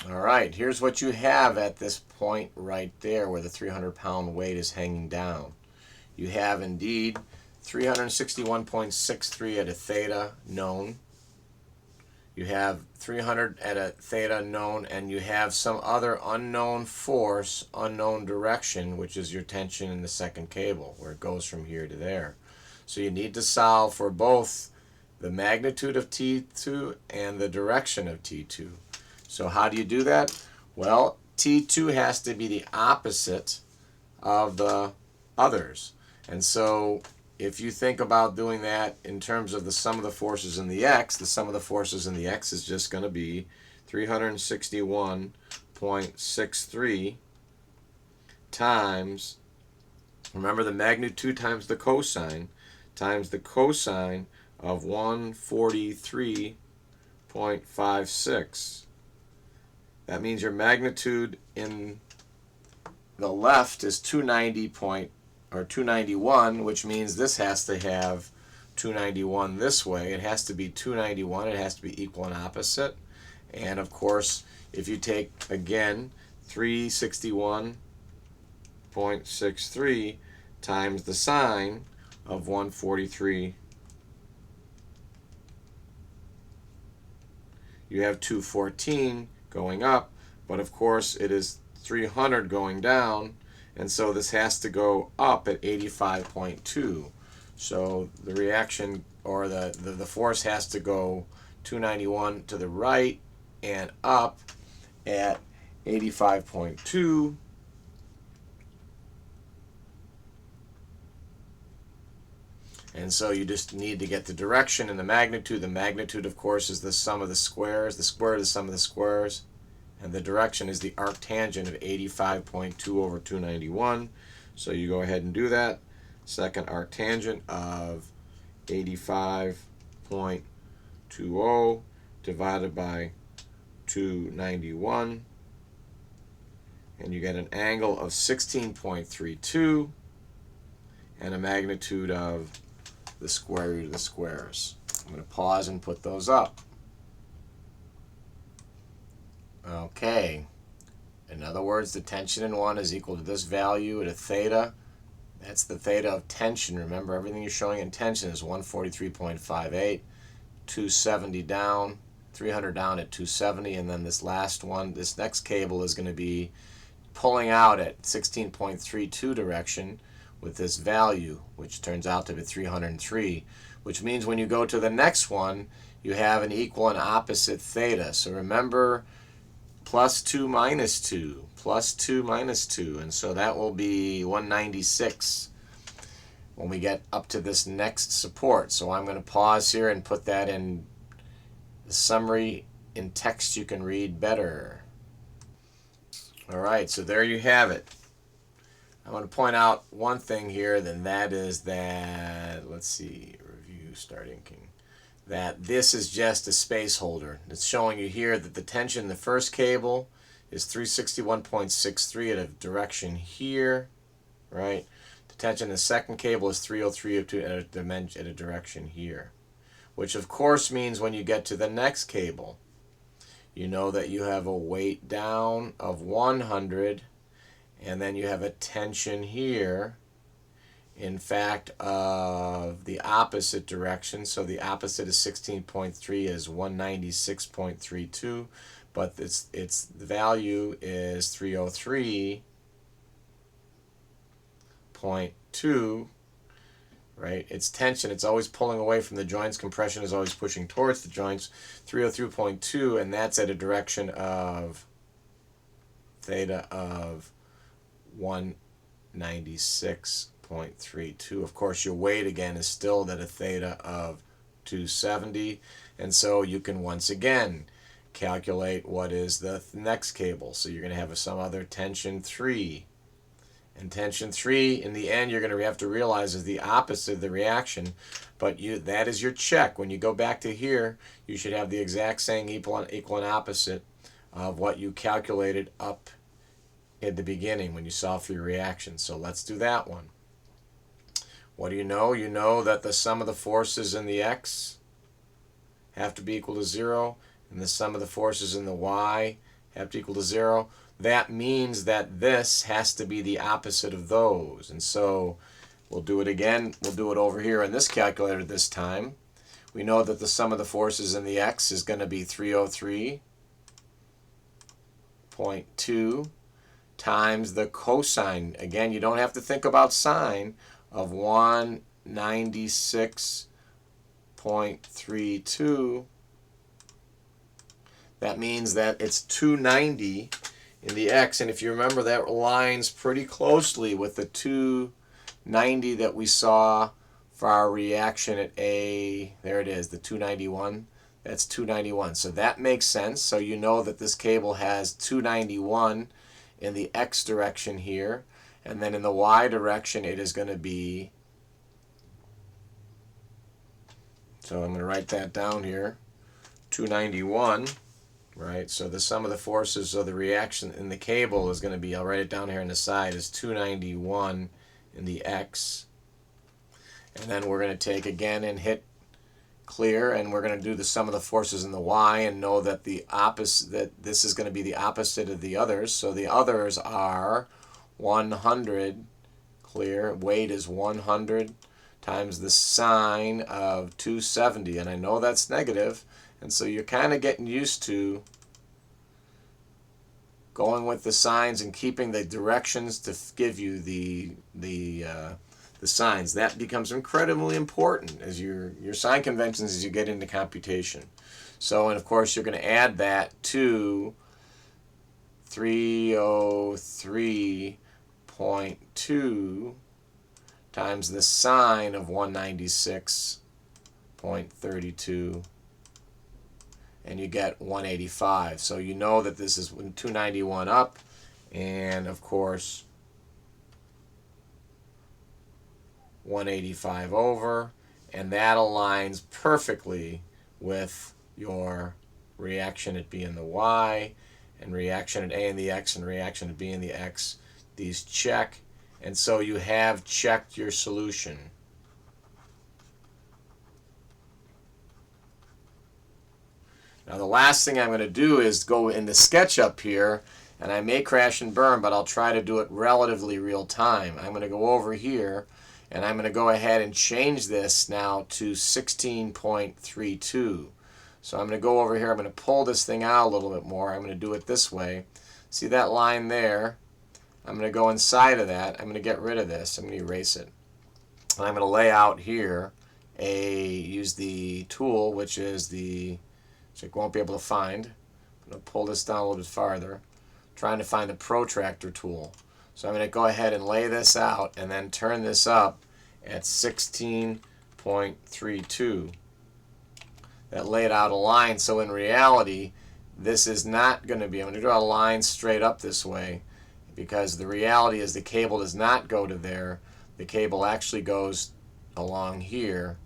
All right, here's what you have at this point right there where the 300-pound weight is hanging down. You have indeed 361.63 at a theta known. You have 300 at a theta known, and you have some other unknown force, unknown direction, which is your tension in the second cable, where it goes from here to there. So you need to solve for both the magnitude of T2 and the direction of T2. So how do you do that? Well, T2 has to be the opposite of the others. And so if you think about doing that in terms of the sum of the forces in the x, the sum of the forces in the x is just going to be 361.63 times, remember the magnitude times the cosine of 143.56. That means your magnitude in the left is 291, which means this has to have 291 this way. It has to be 291. It has to be equal and opposite. And of course, if you take again 361.63 times the sine of 143, you have 214 going up, but of course it is 300 going down, and so this has to go up at 85.2. So the reaction, or the force has to go 291 to the right and up at 85.2. And so you just need to get the direction and the magnitude. The magnitude, of course, is the sum of the squares. The square of the sum of the squares. And the direction is the arctangent of 85.2 over 291. So you go ahead and do that. Second arctangent of 85.20 divided by 291. And you get an angle of 16.32 and a magnitude of the square root of the squares. I'm going to pause and put those up. Okay. In other words, the tension in one is equal to this value at a theta. That's the theta of tension. Remember, everything you're showing in tension is 143.58, 270 down, 300 down at 270, and then this last one, this next cable is going to be pulling out at 16.32 direction with this value, which turns out to be 303, which means when you go to the next one, you have an equal and opposite theta. So remember, plus 2 minus 2, plus 2 minus 2, and so that will be 196 when we get up to this next support. So I'm going to pause here and put that in the summary in text you can read better. All right, so there you have it. I want to point out one thing here, then that is that, let's see, review, start inking, that this is just a space holder. It's showing you here that the tension in the first cable is 361.63 at a direction here, right? The tension in the second cable is 303 at a direction here, which of course means when you get to the next cable, you know that you have a weight down of 100, and then you have a tension here, in fact, of the opposite direction. So the opposite is 16.3 is 196.32, but its value is 303.2, right? It's tension. It's always pulling away from the joints. Compression is always pushing towards the joints. 303.2, and that's at a direction of theta of 196.32. Of course, your weight again is still at a theta of 270, and so you can once again calculate what is the next cable. So you're going to have some other tension 3. And tension 3, in the end, you're going to have to realize is the opposite of the reaction, but that is your check. When you go back to here, you should have the exact same equal and opposite of what you calculated up at the beginning when you solve for your reaction. So let's do that one. What do you know? You know that the sum of the forces in the x have to be equal to 0, and the sum of the forces in the y have to equal to 0. That means that this has to be the opposite of those. And so we'll do it again. We'll do it over here in this calculator this time. We know that the sum of the forces in the x is going to be 303.2 times the cosine. Again, you don't have to think about sine of 196.32. That means that it's 290 in the x, and if you remember, that aligns pretty closely with the 290 that we saw for our reaction at A. There it is, the 291. That's 291. So that makes sense. So you know that this cable has 291 in the x direction here, and then in the y direction it is going to be, so I'm going to write that down here, 291. Right, so the sum of the forces of the reaction in the cable is going to be, I'll write it down here on the side, is 291 in the x. And then we're going to take again and hit clear, and we're going to do the sum of the forces in the y and know that the opposite, that this is going to be the opposite of the others. So the others are 100, clear, weight is 100 times the sine of 270, and I know that's negative. And so you're kind of getting used to going with the signs and keeping the directions to give you the signs. That becomes incredibly important as your sign conventions as you get into computation. So, and of course, you're going to add that to 303.2 times the sine of 196.32. And you get 185. So you know that this is 291 up, and of course 185 over, and that aligns perfectly with your reaction at B and the y, and reaction at A and the x, and reaction at B and the x. These check, and so you have checked your solution. Now the last thing I'm going to do is go in the SketchUp here, and I may crash and burn, but I'll try to do it relatively real time. I'm going to go over here, and I'm going to go ahead and change this now to 16.32. So I'm going to go over here, I'm going to pull this thing out a little bit more. I'm going to do it this way. See that line there? I'm going to go inside of that. I'm going to get rid of this. I'm going to erase it. And I'm going to lay out here, use the tool, which is the, which I won't be able to find. I'm going to pull this down a little bit farther, trying to find the protractor tool. So I'm going to go ahead and lay this out and then turn this up at 16.32. That laid out a line, so in reality this is not going to be, I'm going to draw a line straight up this way, because the reality is the cable does not go to there. The cable actually goes along here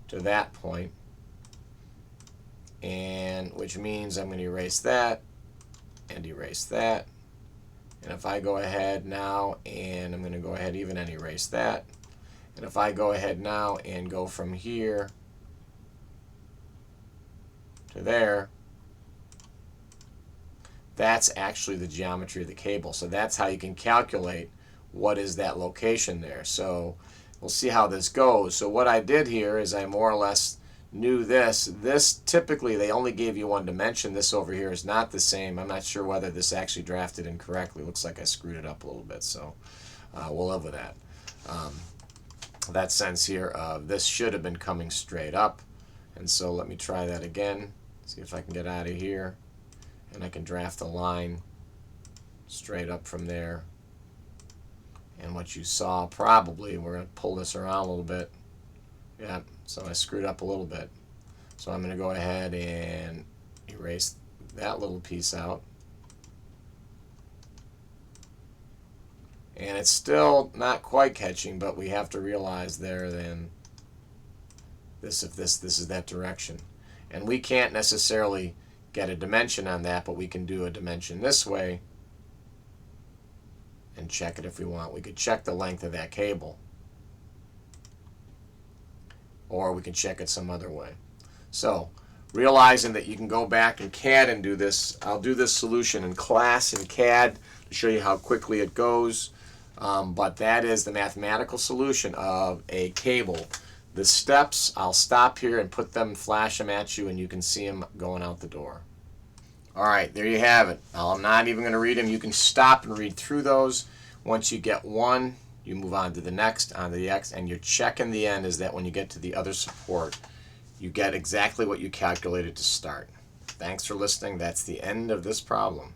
to that point, and which means I'm going to erase that and erase that. And if I go ahead now, and I'm going to go ahead even and erase that, and if I go ahead now and go from here to there, that's actually the geometry of the cable. So that's how you can calculate what is that location there. So we'll see how this goes. So what I did here is I more or less knew this. This typically they only gave you one dimension. This over here is not the same. I'm not sure whether this actually drafted incorrectly. Looks like I screwed it up a little bit, so we'll live with that. That sense here, this should have been coming straight up. And so let me try that again. See if I can get out of here. And I can draft a line straight up from there. And what you saw probably, we're going to pull this around a little bit. Yeah, so I screwed up a little bit. So I'm going to go ahead and erase that little piece out. And it's still not quite catching, but we have to realize there then this, if this is that direction. And we can't necessarily get a dimension on that, but we can do a dimension this way and check it if we want. We could check the length of that cable, or we can check it some other way. So realizing that you can go back in CAD and do this. I'll do this solution in class in CAD to show you how quickly it goes. But that is the mathematical solution of a cable. The steps, I'll stop here and put them, flash them at you, and you can see them going out the door. All right, there you have it. I'm not even going to read them. You can stop and read through those. Once you get one, you move on to the next, on to the next, and your check in the end is that when you get to the other support, you get exactly what you calculated to start. Thanks for listening. That's the end of this problem.